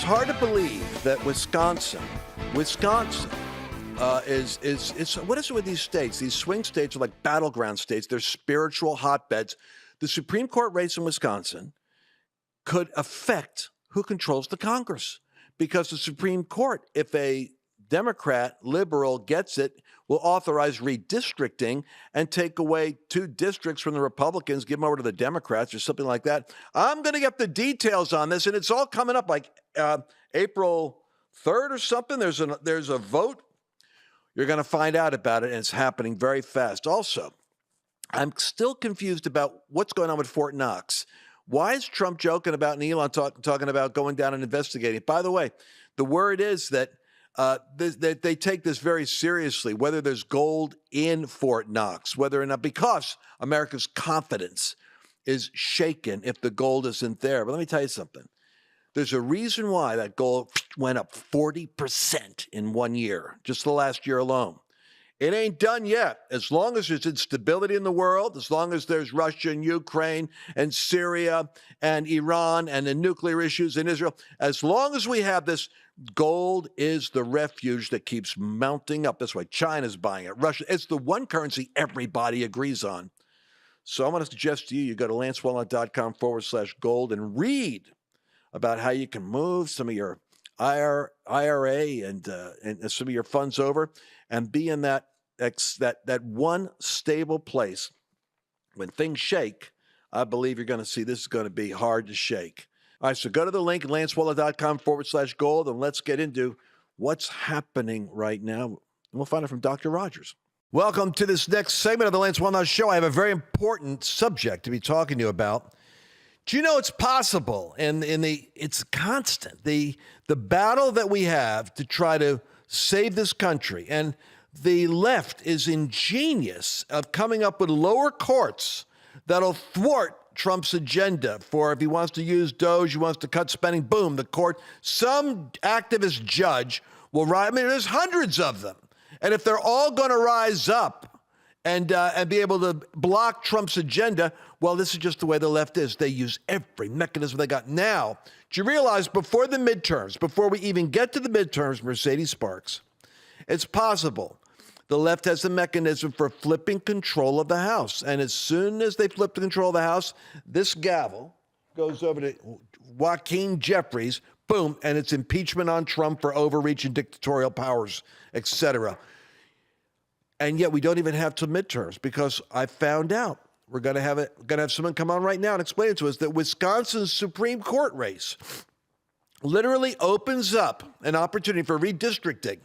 hard to believe that Wisconsin is what is it with these states? These swing states are like battleground states. They're spiritual hotbeds. The Supreme Court race in Wisconsin could affect who controls the Congress, because the Supreme Court, if a Democrat, liberal gets it, will authorize redistricting and take away 2 districts from the Republicans, give them over to the Democrats or something like that. I'm going to get the details on this, and it's all coming up like April 3rd or something. There's a vote. You're going to find out about it, and it's happening very fast. Also, I'm still confused about what's going on with Fort Knox. Why is Trump joking about and Elon talking about going down and investigating? By the way, the word is that they take this very seriously, whether there's gold in Fort Knox, whether or not, because America's confidence is shaken if the gold isn't there. But let me tell you something. There's a reason why that gold went up 40% in 1 year, just the last year alone. It ain't done yet. As long as there's instability in the world, as long as there's Russia and Ukraine and Syria and Iran and the nuclear issues in Israel, as long as we have this, gold is the refuge that keeps mounting up. That's why China's buying it. Russia, it's the one currency everybody agrees on. So I'm going to suggest to you, go to lancewallnau.com/gold and read about how you can move some of your IRA and some of your funds over and be in that one stable place. When things shake, I believe you're going to see this is going to be hard to shake. All right, so go to the link, lancewallnau.com/gold, and let's get into what's happening right now. And we'll find it from Dr. Rogers. Welcome to this next segment of the Lance Wallnau Show. I have a very important subject to be talking to you about. Do you know it's possible, and it's constant, the battle that we have to try to save this country, and the left is ingenious of coming up with lower courts that'll thwart Trump's agenda for if he wants to use Doge, he wants to cut spending, boom, the court, some activist judge will rise. I mean, there's hundreds of them. And if they're all going to rise up and be able to block Trump's agenda, well, this is just the way the left is. They use every mechanism they got. Now, do you realize before the midterms, before we even get to the midterms, Mercedes Sparks, it's possible the left has a mechanism for flipping control of the House. And as soon as they flip the control of the House, this gavel goes over to Joaquin Jeffries, boom, and it's impeachment on Trump for overreach and dictatorial powers, etc. And yet we don't even have to midterms, because I found out we're going to have someone come on right now and explain it to us that Wisconsin's Supreme Court race literally opens up an opportunity for redistricting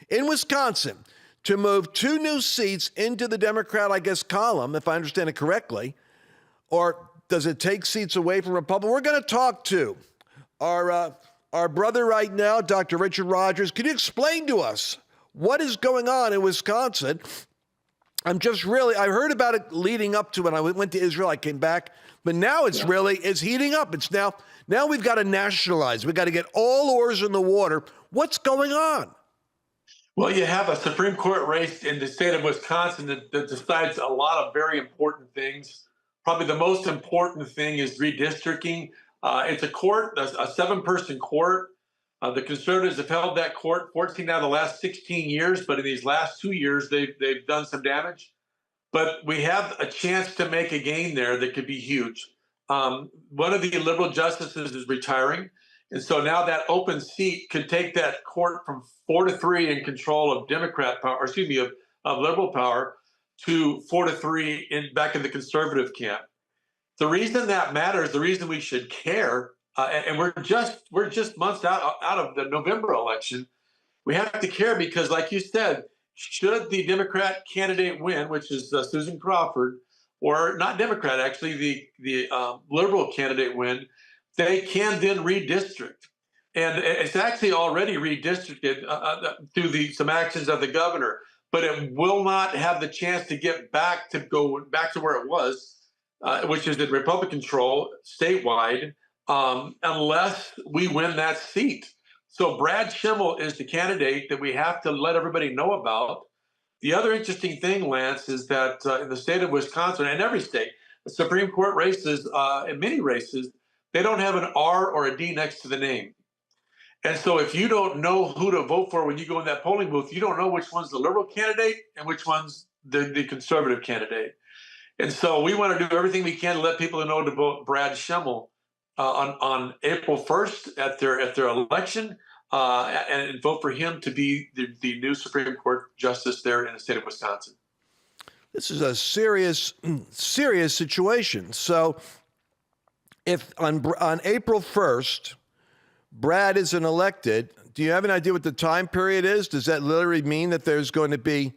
in Wisconsin to move 2 new seats into the Democrat, I guess, column, if I understand it correctly, or does it take seats away from Republicans? We're going to talk to our brother right now, Dr. Richard Rogers. Can you explain to us what is going on in Wisconsin? I heard about it leading up to when I went to Israel. I came back, but now it's heating up. It's now we've got to nationalize. We've got to get all oars in the water. What's going on? Well, you have a Supreme Court race in the state of Wisconsin that decides a lot of very important things. Probably the most important thing is redistricting. It's a court, a 7-person court. The conservatives have held that court 14 out of the last 16 years, but in these last 2 years, they've done some damage. But we have a chance to make a gain there that could be huge. One of the liberal justices is retiring. And so now that open seat could take that court from 4-3 in control of Democrat power, of liberal power, to 4-3 back in the conservative camp. The reason that matters, the reason we should care, and we're just months out of the November election, we have to care because, like you said, should the Democrat candidate win, which is Susan Crawford, or not Democrat, actually, the liberal candidate win, they can then redistrict. And it's actually already redistricted through some actions of the governor, but it will not have the chance to get back to where it was, which is in Republican control statewide, unless we win that seat. So Brad Schimmel is the candidate that we have to let everybody know about. The other interesting thing, Lance, is that in the state of Wisconsin, and every state, the Supreme Court races, in many races, they don't have an R or a D next to the name. And so if you don't know who to vote for when you go in that polling booth, you don't know which one's the liberal candidate and which one's the conservative candidate. And so we want to do everything we can to let people know to vote Brad Schemmel on April 1st at their election, and vote for him to be the new Supreme Court justice there in the state of Wisconsin. This is a serious situation. So if on April 1st, Brad isn't elected, do you have an idea what the time period is? Does that literally mean that there's going to be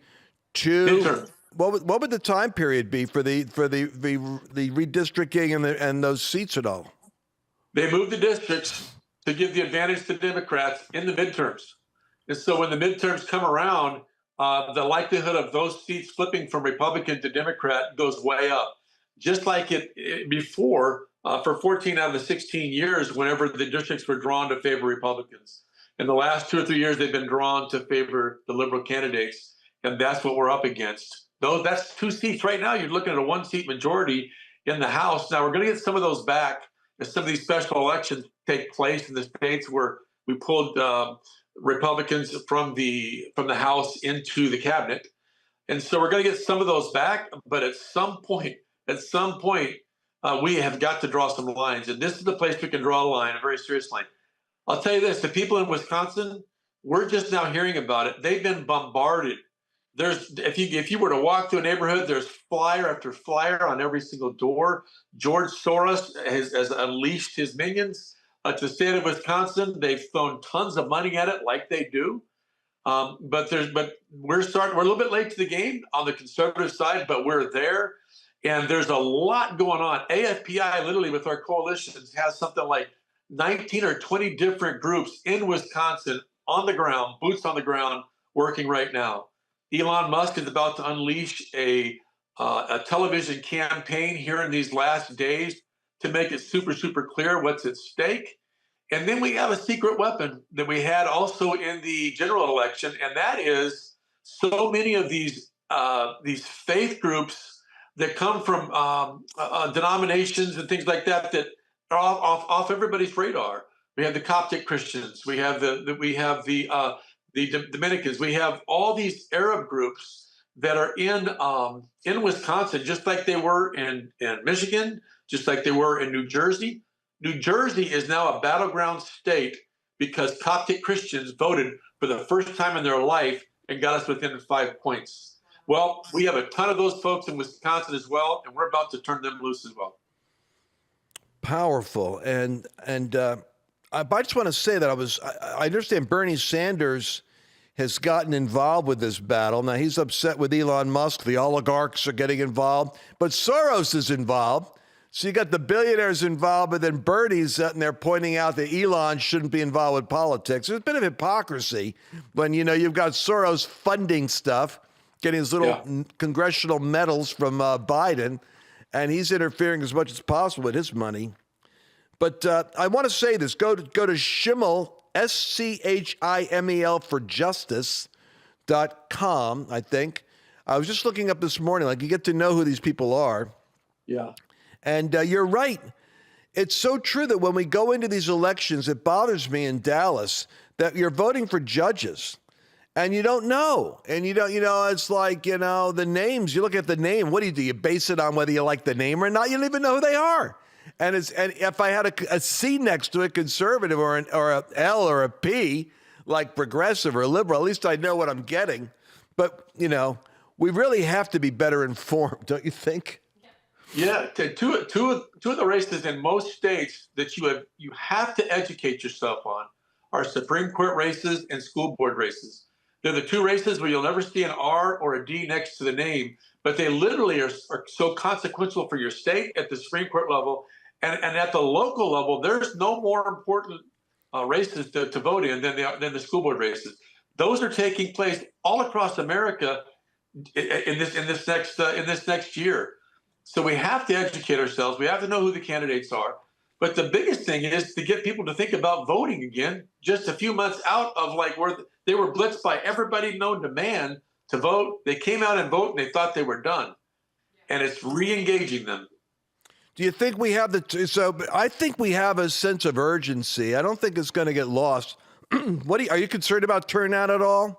two? Midterm. What would the time period be for the redistricting and those seats at all? They moved the districts to give the advantage to Democrats in the midterms. And so when the midterms come around, the likelihood of those seats flipping from Republican to Democrat goes way up. Just like it before, for 14 out of the 16 years, whenever the districts were drawn to favor Republicans. In the last 2 or 3 years, they've been drawn to favor the liberal candidates, and that's what we're up against. Though that's 2 seats right now. You're looking at a 1-seat majority in the House. Now we're going to get some of those back as some of these special elections take place in the states where we pulled Republicans from the House into the cabinet, and so we're going to get some of those back. But at some point, we have got to draw some lines, and this is the place we can draw a line, a very serious line. I'll tell you this: the people in Wisconsin, we're just now hearing about it. They've been bombarded. If you were to walk through a neighborhood, there's flyer after flyer on every single door. George Soros has unleashed his minions to the state of Wisconsin. They've thrown tons of money at it, like they do. But we're a little bit late to the game on the conservative side, but we're there, and there's a lot going on. AFPI, literally, with our coalitions, has something like 19 or 20 different groups in Wisconsin on the ground, boots on the ground, working right now. Elon Musk is about to unleash a television campaign here in these last days to make it super, super clear what's at stake. And then we have a secret weapon that we had also in the general election, and that is so many of these faith groups that come from denominations and things like that that are off everybody's radar. We have the Coptic Christians. We have the Dominicans. We have all these Arab groups that are in Wisconsin, just like they were in Michigan, just like they were in New Jersey. New Jersey is now a battleground state because Coptic Christians voted for the first time in their life and got us within 5 points. Well, we have a ton of those folks in Wisconsin as well, and we're about to turn them loose as well. Powerful. And I just want to say that I understand Bernie Sanders has gotten involved with this battle. Now, he's upset with Elon Musk. The oligarchs are getting involved, but Soros is involved. So you got the billionaires involved, but then Bernie's sitting there pointing out that Elon shouldn't be involved with politics. There's a bit of hypocrisy when, you've got Soros funding stuff, getting his little congressional medals from Biden, and he's interfering as much as possible with his money. But I want to say this. Go to Schimmel, SCHIMEL for justice.com, I think. I was just looking up this morning, you get to know who these people are. Yeah. And you're right. It's so true that when we go into these elections, it bothers me in Dallas that you're voting for judges and you don't know. And it's like, the names, you look at the name. What do? You base it on whether you like the name or not? You don't even know who they are. And if I had a C next to it, conservative or an L or a P, like progressive or liberal, at least I know what I'm getting. But, we really have to be better informed, don't you think? Yeah, two of the races in most states that you have to educate yourself on are Supreme Court races and school board races. They're the 2 races where you'll never see an R or a D next to the name, but they literally are so consequential for your state at the Supreme Court level. And at the local level, there's no more important races to vote in than the school board races. Those are taking place all across America in this next year. So we have to educate ourselves. We have to know who the candidates are. But the biggest thing is to get people to think about voting again, just a few months out of where they were blitzed by everybody known to man to vote. They came out and voted and they thought they were done. And it's re-engaging them. Do you think we have I think we have a sense of urgency. I don't think it's going to get lost. Are you concerned about turnout at all?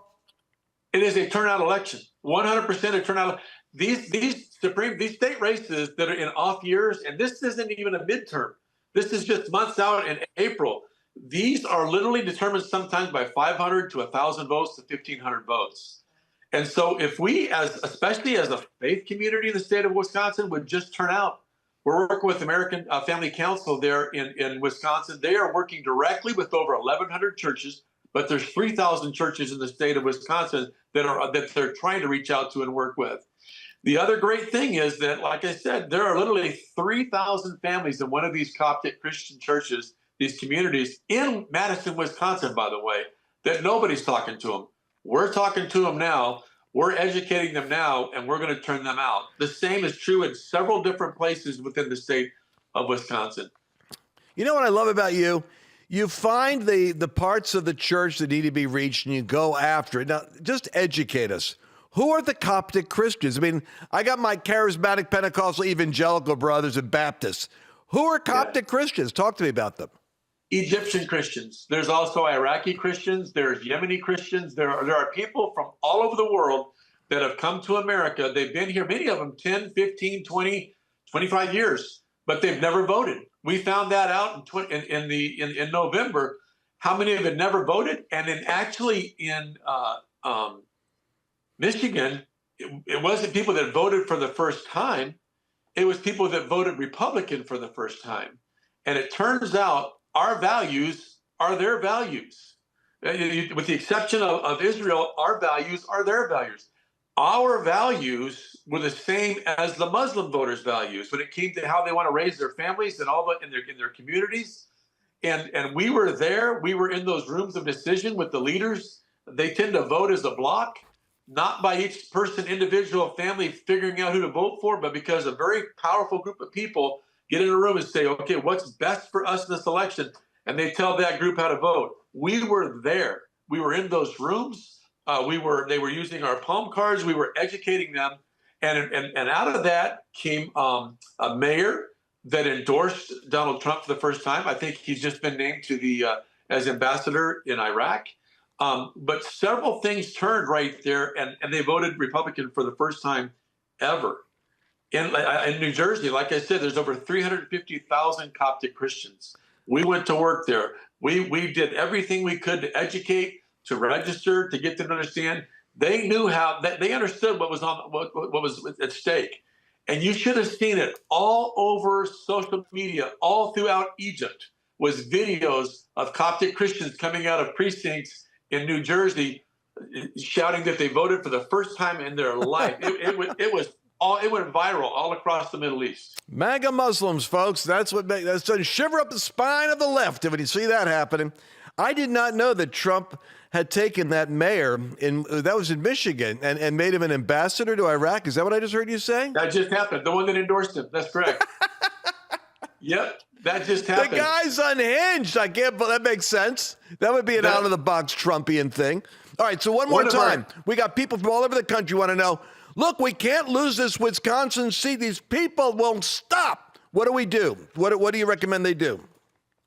It is a turnout election, 100% a turnout. These state races that are in off years, and this isn't even a midterm. This is just months out in April. These are literally determined sometimes by 500 to 1,000 votes to 1,500 votes. And so if we, especially as a faith community in the state of Wisconsin, would just turn out, we're working with American Family Council there in Wisconsin. They are working directly with over 1,100 churches, but there's 3,000 churches in the state of Wisconsin that they're trying to reach out to and work with. The other great thing is that, like I said, there are literally 3,000 families in one of these Coptic Christian churches, these communities in Madison, Wisconsin, by the way, that nobody's talking to them. We're talking to them now. We're educating them now, and we're going to turn them out. The same is true in several different places within the state of Wisconsin. You know what I love about you? You find the parts of the church that need to be reached, and you go after it. Now, just educate us. Who are the Coptic Christians? I mean, I got my charismatic Pentecostal evangelical brothers and Baptists. Who are Coptic Christians? Talk to me about them. Egyptian Christians. There's also Iraqi Christians. There's Yemeni Christians. There are people from all over the world that have come to America. They've been here, many of them 10, 15, 20, 25 years, but they've never voted. We found that out in November, how many of them never voted. And then actually in Michigan, it wasn't people that voted for the first time. It was people that voted Republican for the first time. And it turns out our values are their values. With the exception of Israel, our values are their values. Our values were the same as the Muslim voters' values when it came to how they want to raise their families and all that in their communities. And we were there. We were in those rooms of decision with the leaders. They tend to vote as a block, not by each person, individual family figuring out who to vote for, but because a very powerful group of people get in a room and say, okay, what's best for us in this election? And they tell that group how to vote. We were there. We were in those rooms. They were using our palm cards. We were educating them. And out of that came a mayor that endorsed Donald Trump for the first time. I think he's just been named to as ambassador in Iraq. But several things turned right there, and they voted Republican for the first time ever. In New Jersey, like I said, there's over 350,000 Coptic Christians. We went to work there. We did everything we could to educate, to register, to get them to understand. They knew they understood what was at stake. And you should have seen it all over social media, all throughout Egypt, was videos of Coptic Christians coming out of precincts in New Jersey shouting that they voted for the first time in their life. It went viral all across the Middle East. MAGA Muslims, folks. That's to shiver up the spine of the left when you see that happening. I did not know that Trump had taken that mayor that was in Michigan and made him an ambassador to Iraq. Is that what I just heard you say? That just happened. The one that endorsed him. That's correct. Yep. That just happened. The guy's unhinged. I can't. That makes sense. That would be an out-of-the-box Trumpian thing. All right, so one more time. We got people from all over the country want to know, look, we can't lose this Wisconsin seat. These people won't stop. What do we do? What do you recommend they do?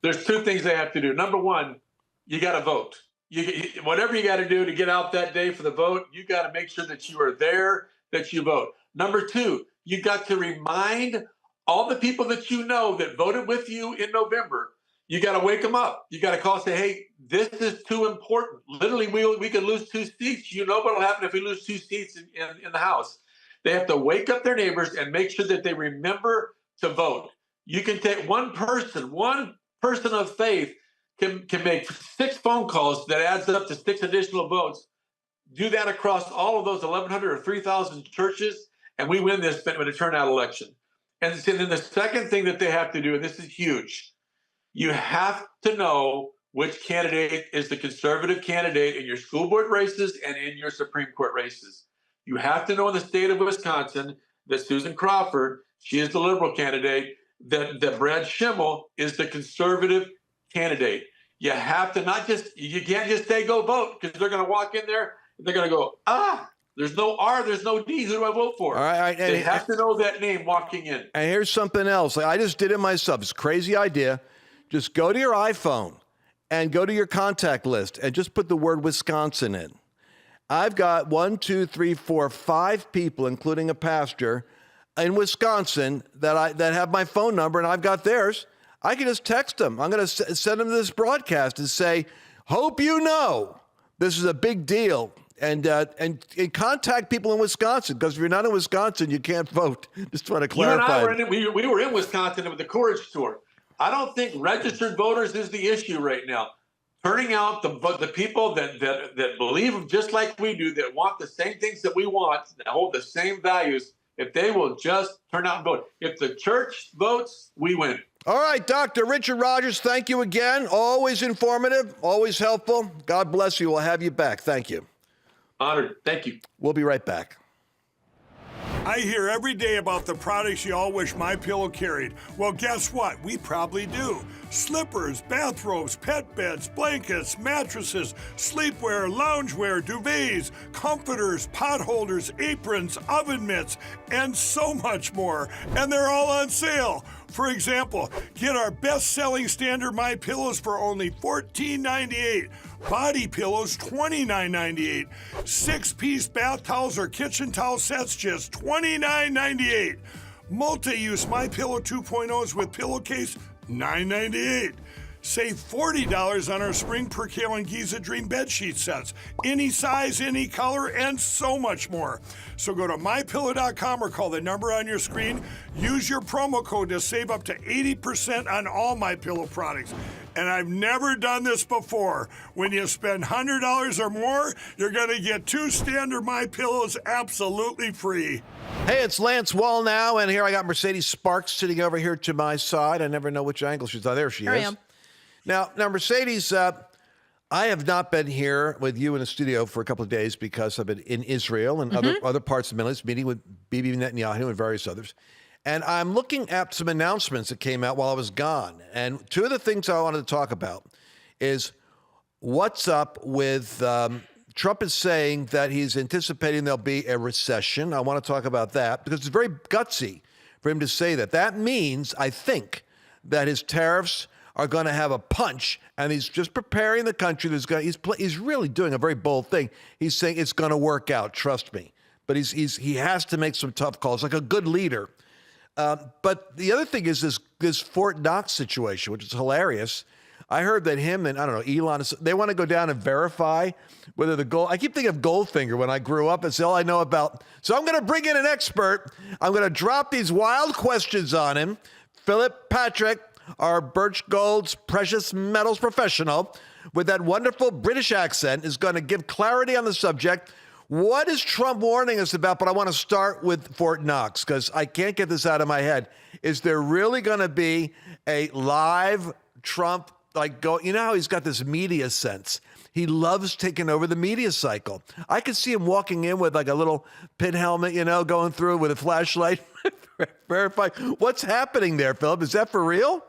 There's two things they have to do. Number one, you got to vote. Whatever you got to do to get out that day for the vote, you got to make sure that you are there, that you vote. Number two, you got to remind all the people that you know that voted with you in November. You got to wake them up. You got to call and say, hey, this is too important. Literally, we could lose 2 seats. You know what will happen if we lose 2 seats in the House. They have to wake up their neighbors and make sure that they remember to vote. You can take one person of faith can make 6 phone calls that adds up to 6 additional votes. Do that across all of those 1,100 or 3,000 churches, and we win this with a turnout election. And then the second thing that they have to do, and this is huge, you have to know which candidate is the conservative candidate in your school board races and in your Supreme Court races. You have to know in the state of Wisconsin that Susan Crawford, she is the liberal candidate, that Brad Schimmel is the conservative candidate. You have to you can't just say go vote, because they're going to walk in there and they're going to go, there's no R, there's no D. Who do I vote for? All right, they have to know that name walking in. And here's something else. I just did it myself. It's a crazy idea. Just go to your iPhone and go to your contact list and just put the word Wisconsin in. I've got 5 people, including a pastor, in Wisconsin that have my phone number, and I've got theirs. I can just text them. I'm going to send them this broadcast and say, hope you know this is a big deal. And contact people in Wisconsin, because if you're not in Wisconsin, you can't vote. Just trying to clarify. You and I we were in Wisconsin with the Courage Tour. I don't think registered voters is the issue right now. Turning out the people that believe just like we do, that want the same things that we want, that hold the same values, if they will just turn out and vote. If the church votes, we win. All right, Dr. Richard Rogers, thank you again. Always informative, always helpful. God bless you. We'll have you back. Thank you. Honored. Thank you. We'll be right back. I hear every day about the products you all wish MyPillow carried. Well, guess what? We probably do. Slippers, bathrobes, pet beds, blankets, mattresses, sleepwear, loungewear, duvets, comforters, pot holders, aprons, oven mitts, and so much more. And they're all on sale. For example, get our best-selling standard MyPillows for only $14.98. Body pillows, $29.98. 6-piece bath towels or kitchen towel sets, just $29.98. Multi-use MyPillow 2.0s with pillowcase, $9.98. Save $40 on our Spring Percale and Giza Dream bedsheet sets. Any size, any color, and so much more. So go to MyPillow.com or call the number on your screen. Use your promo code to save up to 80% on all MyPillow products. And I've never done this before. When you spend $100 or more, you're going to get 2 standard MyPillows absolutely free. Hey, it's Lance Wallnau, and here I got Mercedes Sparks sitting over here to my side. I never know which angle she's on. There she is. I am. Now, Mercedes, I have not been here with you in the studio for a couple of days because I've been in Israel and other parts of the Middle East, meeting with Bibi Netanyahu and various others. And I'm looking at some announcements that came out while I was gone. And 2 of the things I wanted to talk about is what's up with Trump is saying that he's anticipating there'll be a recession. I want to talk about that because it's very gutsy for him to say that. That means, I think, that his tariffs are going to have a punch, and he's just preparing the country. He's really doing a very bold thing. He's saying it's going to work out, trust me. But he has to make some tough calls, like a good leader. But the other thing is this Fort Knox situation, which is hilarious. I heard that him and, I don't know, Elon, they want to go down and verify whether the gold. I keep thinking of Goldfinger when I grew up. It's all I know about. So I'm going to bring in an expert. I'm going to drop these wild questions on him. Phillip Patrick, our Birch Gold's precious metals professional, with that wonderful British accent, is going to give clarity on the subject. What is Trump warning us about? But I want to start with Fort Knox because I can't get this out of my head. Is there really going to be a live Trump, you know how he's got this media sense? He loves taking over the media cycle. I could see him walking in with like a little pin helmet, going through with a flashlight. Verify. What's happening there, Phillip? Is that for real?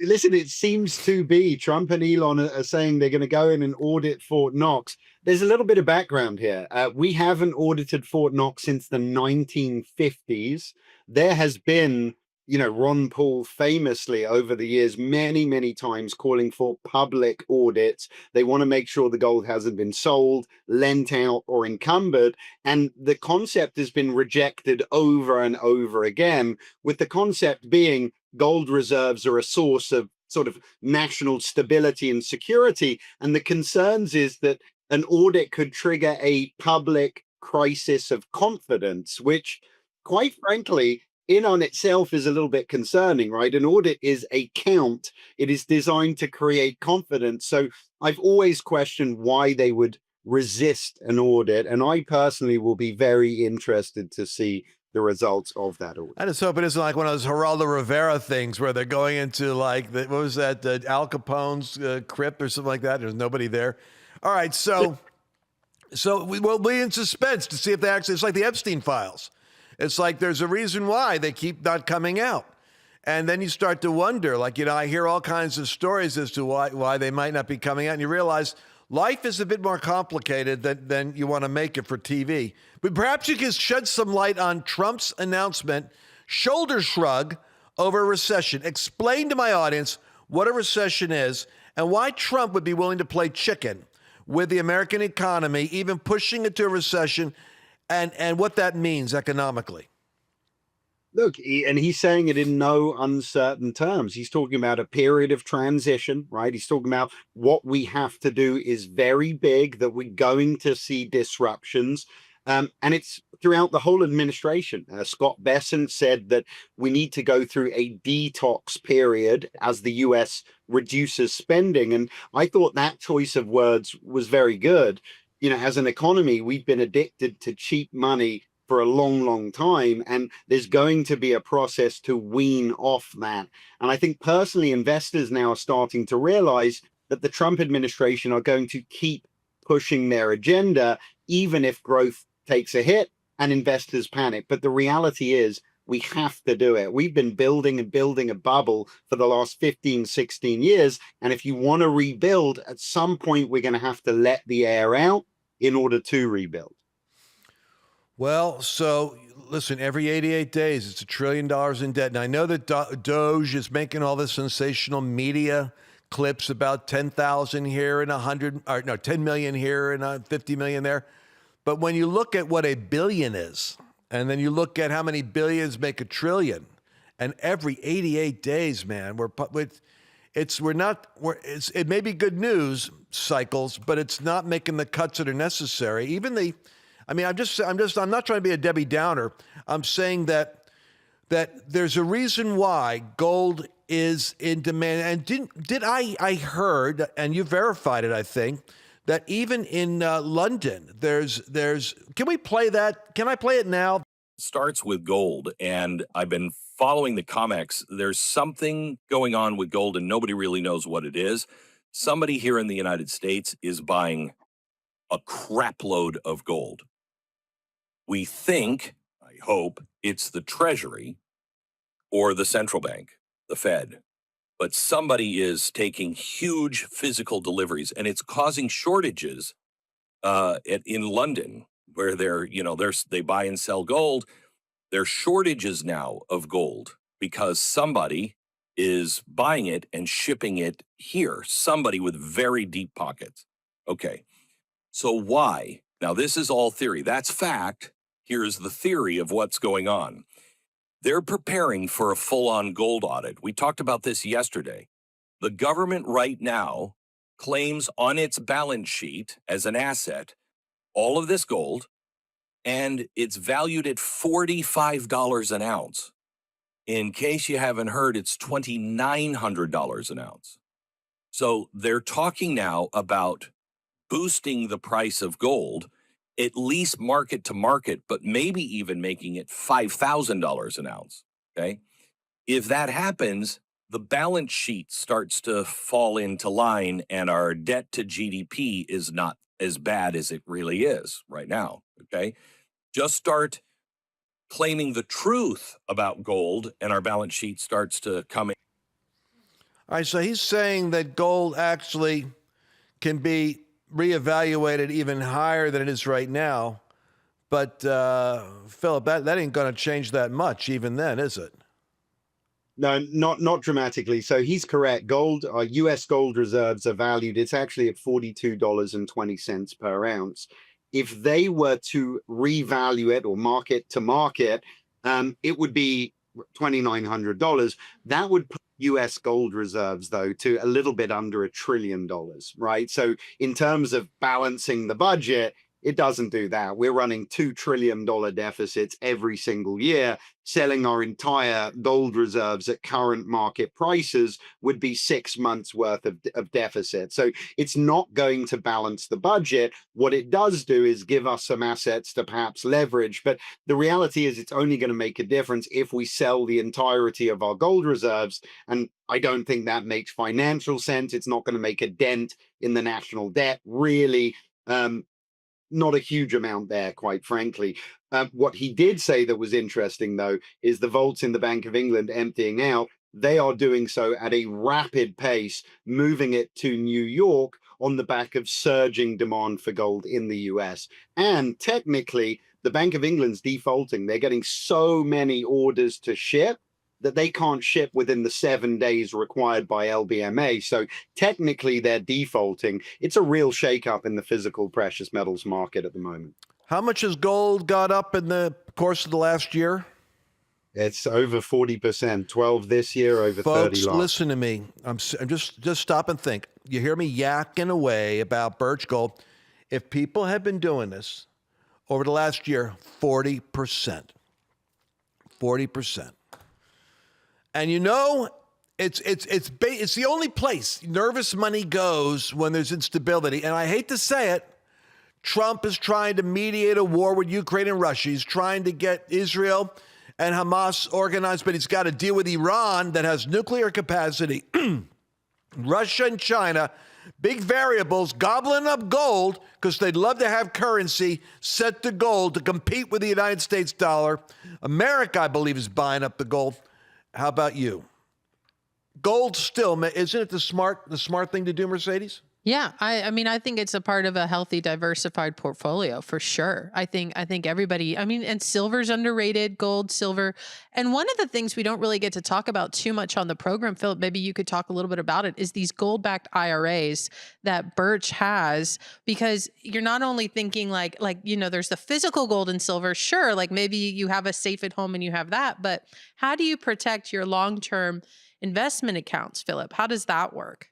Listen, it seems to be. Trump and Elon are saying they're going to go in and audit Fort Knox. There's a little bit of background here. We haven't audited Fort Knox since the 1950s. There has been, Ron Paul famously over the years, many, many times calling for public audits. They want to make sure the gold hasn't been sold, lent out, or encumbered. And the concept has been rejected over and over again, with the concept being gold reserves are a source of sort of national stability and security. And the concerns is that an audit could trigger a public crisis of confidence, which, quite frankly, in on itself is a little bit concerning, right? An audit is a count. It is designed to create confidence. So I've always questioned why they would resist an audit. And I personally will be very interested to see the results of that audit. I just hope it isn't like one of those Geraldo Rivera things where they're going into what was that, Al Capone's crypt or something like that. There's nobody there. All right, so we'll be in suspense to see if they actually, it's like the Epstein files. It's like there's a reason why they keep not coming out. And then you start to wonder, I hear all kinds of stories as to why they might not be coming out. And you realize life is a bit more complicated than you want to make it for TV. But perhaps you can shed some light on Trump's announcement, shoulder shrug over recession. Explain to my audience what a recession is and why Trump would be willing to play chicken with the American economy, even pushing it to a recession, and what that means economically. Look, and he's saying it in no uncertain terms. He's talking about a period of transition, right? He's talking about what we have to do is very big, that we're going to see disruptions. And it's throughout the whole administration. Scott Bessent said that we need to go through a detox period as the US reduces spending. And I thought that choice of words was very good. You know, as an economy, we've been addicted to cheap money for a long, long time. And there's going to be a process to wean off that. And I think personally, investors now are starting to realize that the Trump administration are going to keep pushing their agenda, even if growth takes a hit and investors panic. But the reality is we have to do it. We've been building and building a bubble for the last 15, 16 years. And if you want to rebuild, at some point, we're going to have to let the air out in order to rebuild. Well, so listen, every 88 days, it's $1 trillion in debt. And I know that Doge is making all this sensational media clips about 10,000 here and 10 million here and 50 million there. But when you look at what a billion is, and then you look at how many billions make a trillion, and every 88 days, man, it may be good news cycles, but it's not making the cuts that are necessary. I'm not trying to be a Debbie Downer. I'm saying that there's a reason why gold is in demand. And I heard, and you verified it, I think, that even in London, there's. Can we play that? Can I play it now? Starts with gold, and I've been following the COMEX. There's something going on with gold, and nobody really knows what it is. Somebody here in the United States is buying a crap load of gold. We think, I hope, it's the Treasury or the central bank, the Fed. But somebody is taking huge physical deliveries, and it's causing shortages in London, where they buy and sell gold. There's shortages now of gold because somebody is buying it and shipping it here. Somebody with very deep pockets. Okay, so why? Now, this is all theory. That's fact. Here's the theory of what's going on. They're preparing for a full-on gold audit. We talked about this yesterday. The government right now claims on its balance sheet as an asset all of this gold, and it's valued at $45 an ounce. In case you haven't heard, it's $2,900 an ounce. So they're talking now about boosting the price of gold, at least market to market, but maybe even making it $5,000 an ounce, okay? If that happens, the balance sheet starts to fall into line, and our debt to GDP is not as bad as it really is right now, okay? Just start claiming the truth about gold, and our balance sheet starts to come in. All right, so he's saying that gold actually can be reevaluated even higher than it is right now. But, Phillip, that ain't going to change that much even then, is it? No, not dramatically. So he's correct. Gold, US gold reserves are valued. It's actually at $42.20 per ounce. If they were to revalue it or market to market, it would be $2,900. That would put US gold reserves, though, to a little bit under $1 trillion, right? So in terms of balancing the budget, it doesn't do that. We're running $2 trillion deficits every single year. Selling our entire gold reserves at current market prices would be 6 months worth of deficit. So it's not going to balance the budget. What it does do is give us some assets to perhaps leverage. But the reality is it's only going to make a difference if we sell the entirety of our gold reserves. And I don't think that makes financial sense. It's not going to make a dent in the national debt, really. Not a huge amount there, quite frankly. What he did say that was interesting, though, is the vaults in the Bank of England emptying out. They are doing so at a rapid pace, moving it to New York on the back of surging demand for gold in the US. And technically, the Bank of England's defaulting. They're getting so many orders to ship that they can't ship within the 7 days required by LBMA. So technically they're defaulting. It's a real shakeup in the physical precious metals market at the moment. How much has gold got up in the course of the last year? It's over 40%, 12 this year, over Folks, 30 last. listen to me. I'm just stop and think. You hear me yakking away about Birch Gold. If people have been doing this over the last year, 40%. 40%. And you know, it's the only place nervous money goes when there's instability. And I hate to say it, Trump is trying to mediate a war with Ukraine and Russia. He's trying to get Israel and Hamas organized, but he's got to deal with Iran that has nuclear capacity. Russia and China, big variables, gobbling up gold because they'd love to have currency set to gold to compete with the United States dollar. America, I believe, is buying up the gold. How about you? Gold still, isn't it the smart thing to do, Mercedes? Yeah, I mean, I think it's a part of a healthy, diversified portfolio for sure. I think everybody, I mean, and silver's underrated, gold, silver. And one of the things we don't really get to talk about too much on the program, Philip, maybe you could talk a little bit about it, is these gold-backed IRAs that Birch has, because you're not only thinking like, you know, there's the physical gold and silver, sure, like maybe you have a safe at home and you have that, but how do you protect your long-term investment accounts, Philip? How does that work?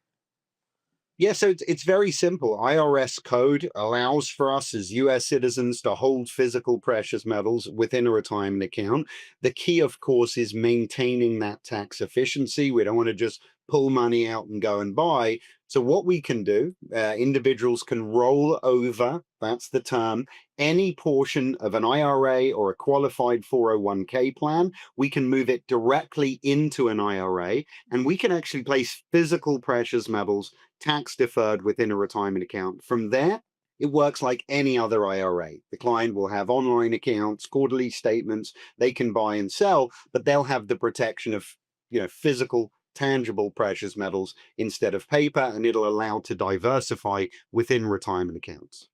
Yeah, so it's very simple. IRS code allows for us as US citizens to hold physical precious metals within a retirement account. The key, of course, is maintaining that tax efficiency. We don't want to just pull money out and go and buy. So what we can do, individuals can roll over, that's the term, any portion of an IRA or a qualified 401k plan. We can move it directly into an IRA, and we can actually place physical precious metals tax deferred within a retirement account. From there, it works like any other IRA. The client will have online accounts, quarterly statements, they can buy and sell, but they'll have the protection of, you know, physical, tangible precious metals instead of paper, and it'll allow to diversify within retirement accounts.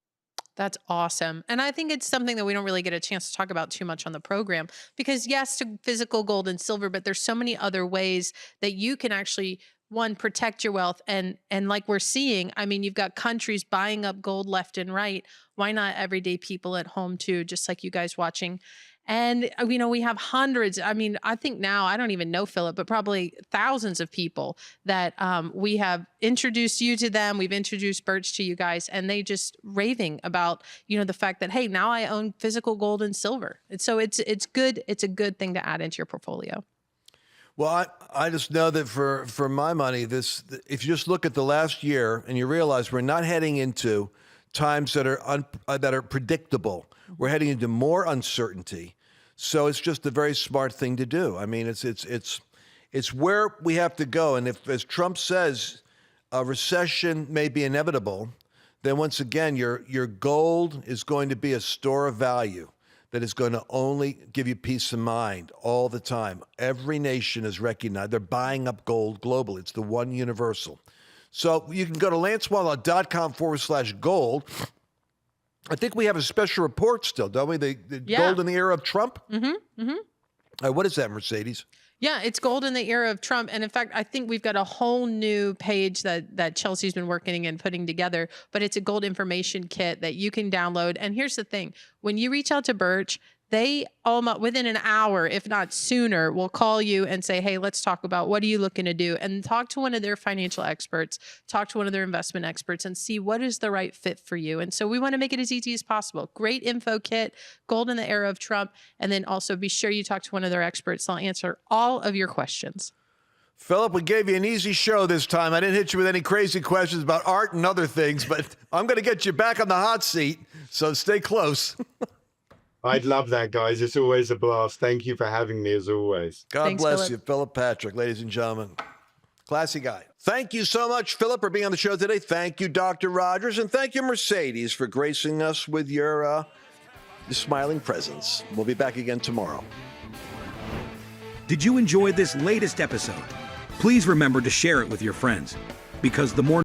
That's awesome. And I think it's something that we don't really get a chance to talk about too much on the program, because yes, to physical gold and silver, but there's so many other ways that you can actually, one, protect your wealth. And like we're seeing, I mean, you've got countries buying up gold left and right. Why not everyday people at home too, just like you guys watching? And, you know, we have hundreds. I mean, I think now, I don't even know, Philip, but probably thousands of people that we have introduced you to them. We've introduced Birch to you guys, and they just raving about, you know, the fact that, hey, now I own physical gold and silver. And so it's good. It's a good thing to add into your portfolio. Well, I just know that for my money, if you just look at the last year and you realize we're not heading into times that are predictable. We're heading into more uncertainty. So it's just a very smart thing to do. I mean, it's where we have to go. And if, as Trump says, a recession may be inevitable, then once again, your gold is going to be a store of value that is going to only give you peace of mind all the time. Every nation is recognized. They're buying up gold globally. It's the one universal. So you can go to lancewallnau.com/gold. I think we have a special report still, don't we? The gold in the era of Trump? Mm-hmm. Mm-hmm. What is that, Mercedes? Yeah, it's gold in the era of Trump. And in fact, I think we've got a whole new page that Chelsea's been working and putting together, but it's a gold information kit that you can download. And here's the thing. When you reach out to Birch, they almost within an hour, if not sooner, will call you and say, hey, let's talk about what are you looking to do, and talk to one of their financial experts, talk to one of their investment experts, and see what is the right fit for you. And so we want to make it as easy as possible. Great info kit, gold in the era of Trump, and then also be sure you talk to one of their experts. They'll answer all of your questions. Philip, we gave you an easy show this time. I didn't hit you with any crazy questions about art and other things, but I'm going to get you back on the hot seat, so stay close. I'd love that, guys. It's always a blast. Thank you for having me, as always. God bless you, Philip Patrick, ladies and gentlemen. Classy guy. Thank you so much, Philip, for being on the show today. Thank you, Dr. Rogers, and thank you, Mercedes, for gracing us with your smiling presence. We'll be back again tomorrow. Did you enjoy this latest episode? Please remember to share it with your friends, because the more